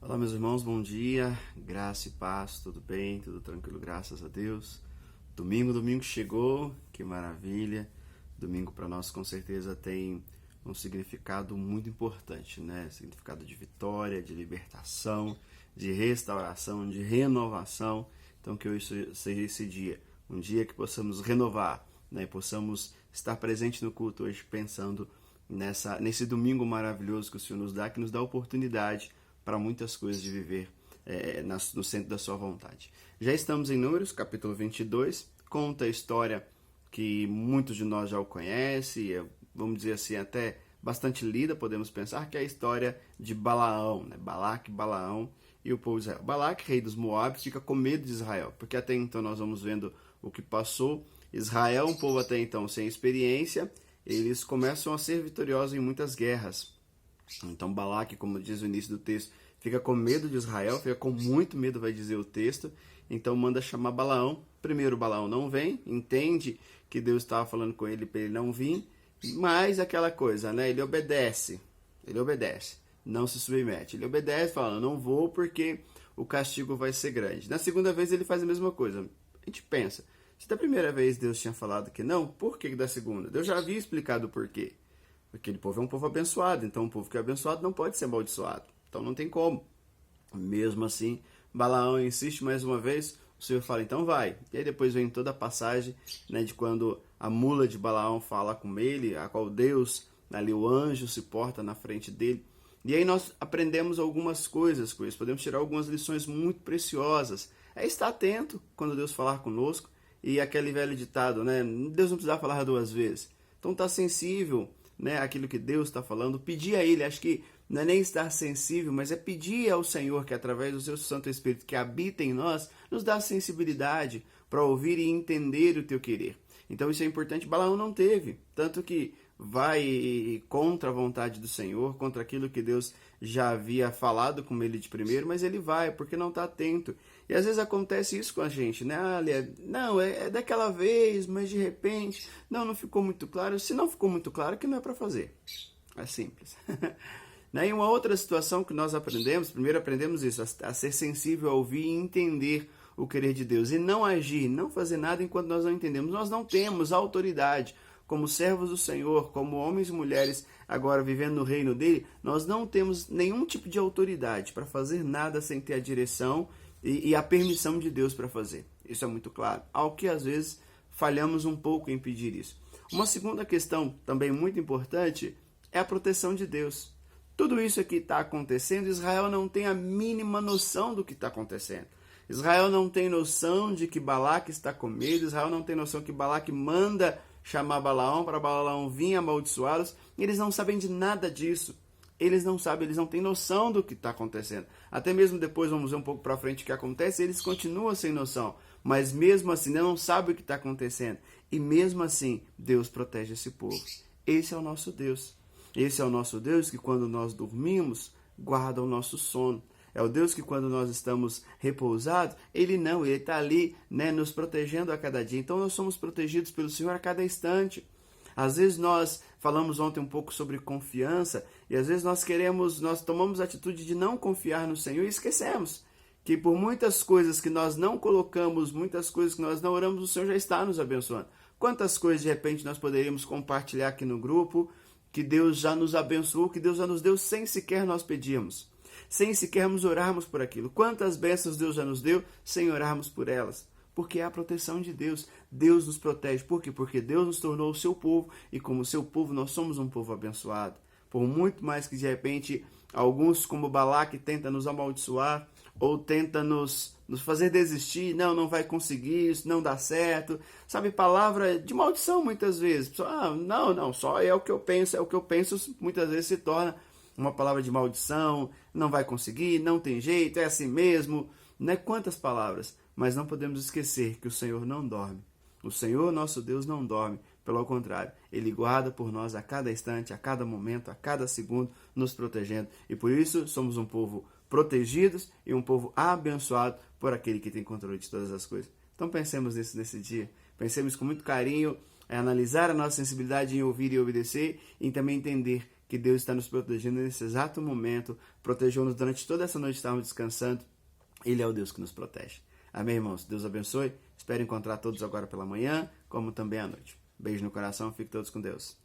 Olá, meus irmãos, bom dia, graça e paz, tudo bem, tudo tranquilo, graças a Deus. Domingo chegou, que maravilha. Domingo para nós com certeza tem um significado muito importante, né? Significado de vitória, de libertação, de restauração, de renovação. Então que hoje seja esse dia, um dia que possamos renovar, né? E possamos estar presente no culto hoje pensando nesse domingo maravilhoso que o Senhor nos dá, que nos dá a oportunidade para muitas coisas de viver no centro da sua vontade. Já estamos em Números, capítulo 22, conta a história que muitos de nós já o conhecem, vamos dizer assim, até bastante lida, podemos pensar, que é a história de Balaão, né? Balaque, Balaão e o povo de Israel. Balaque, rei dos Moabs, fica com medo de Israel, porque até então nós vamos vendo o que passou. Israel, um povo até então sem experiência, eles começam a ser vitoriosos em muitas guerras. Então Balaque, como diz o início do texto, fica com medo de Israel, fica com muito medo, vai dizer o texto. Então manda chamar Balaão. Primeiro Balaão não vem, entende que Deus estava falando com ele para ele não vir, mas aquela coisa, né? Ele obedece, não se submete. Ele obedece, falando, não vou porque o castigo vai ser grande. Na segunda vez ele faz a mesma coisa. A gente pensa, se da primeira vez Deus tinha falado que não, por que da segunda? Deus já havia explicado o porquê. Aquele povo é um povo abençoado, então um povo que é abençoado não pode ser amaldiçoado. Então não tem como. Mesmo assim, Balaão insiste mais uma vez, o Senhor fala, então vai. E aí depois vem toda a passagem, né, de quando a mula de Balaão fala com ele, a qual Deus, ali o anjo se porta na frente dele. E aí nós aprendemos algumas coisas com isso, podemos tirar algumas lições muito preciosas. É estar atento quando Deus falar conosco, e aquele velho ditado, né, Deus não precisa falar duas vezes. Então tá sensível, né, aquilo que Deus está falando, pedir a Ele, acho que não é nem estar sensível, mas é pedir ao Senhor que através do seu Santo Espírito que habita em nós, nos dá sensibilidade para ouvir e entender o teu querer. Então isso é importante, Balaão não teve, tanto que vai contra a vontade do Senhor, contra aquilo que Deus já havia falado com ele de primeiro, mas ele vai, porque não está atento. E às vezes acontece isso com a gente, né? Não, é daquela vez, mas de repente, não ficou muito claro. Se não ficou muito claro, que não é para fazer. É simples. E uma outra situação que nós aprendemos, primeiro aprendemos isso, a ser sensível, a ouvir e entender o querer de Deus. E não agir, não fazer nada enquanto nós não entendemos. Nós não temos autoridade. Como servos do Senhor, como homens e mulheres agora vivendo no reino dele, nós não temos nenhum tipo de autoridade para fazer nada sem ter a direção e a permissão de Deus para fazer. Isso é muito claro. Ao que às vezes falhamos um pouco em pedir isso. Uma segunda questão também muito importante é a proteção de Deus. Tudo isso aqui está acontecendo, Israel não tem a mínima noção do que está acontecendo. Israel não tem noção de que Balaque está com medo, Israel não tem noção que Balaque manda chamar Balaão para Balaão vir amaldiçoá-los. Eles não sabem de nada disso. Eles não sabem, eles não têm noção do que está acontecendo. Até mesmo depois, vamos ver um pouco para frente o que acontece, eles continuam sem noção. Mas mesmo assim, não sabem o que está acontecendo. E mesmo assim, Deus protege esse povo. Esse é o nosso Deus. Esse é o nosso Deus que quando nós dormimos, guarda o nosso sono. É o Deus que quando nós estamos repousados, Ele está ali, né, nos protegendo a cada dia. Então nós somos protegidos pelo Senhor a cada instante. Às vezes nós falamos ontem um pouco sobre confiança, e às vezes nós tomamos a atitude de não confiar no Senhor e esquecemos que por muitas coisas que nós não colocamos, muitas coisas que nós não oramos, o Senhor já está nos abençoando. Quantas coisas de repente nós poderíamos compartilhar aqui no grupo, que Deus já nos abençoou, que Deus já nos deu sem sequer nós pedirmos, sem sequer nos orarmos por aquilo. Quantas bênçãos Deus já nos deu sem orarmos por elas? Porque é a proteção de Deus. Deus nos protege. Por quê? Porque Deus nos tornou o seu povo, e como seu povo nós somos um povo abençoado. Por muito mais que de repente alguns como Balaque tenta nos amaldiçoar, ou tenta nos fazer desistir, não vai conseguir, isso não dá certo, sabe, palavra de maldição muitas vezes, não, só é o que eu penso, muitas vezes se torna uma palavra de maldição, não vai conseguir, não tem jeito, é assim mesmo, né? Quantas palavras, mas não podemos esquecer que o Senhor não dorme, o Senhor nosso Deus não dorme, pelo contrário, Ele guarda por nós a cada instante, a cada momento, a cada segundo, nos protegendo, e por isso somos um povo protegidos e um povo abençoado por aquele que tem controle de todas as coisas. Então pensemos nisso nesse dia, pensemos com muito carinho, analisar a nossa sensibilidade em ouvir e obedecer, e também entender que Deus está nos protegendo nesse exato momento, protegeu-nos durante toda essa noite, estávamos descansando. Ele é o Deus que nos protege. Amém, irmãos? Deus abençoe. Espero encontrar todos agora pela manhã, como também à noite. Beijo no coração, fiquem todos com Deus.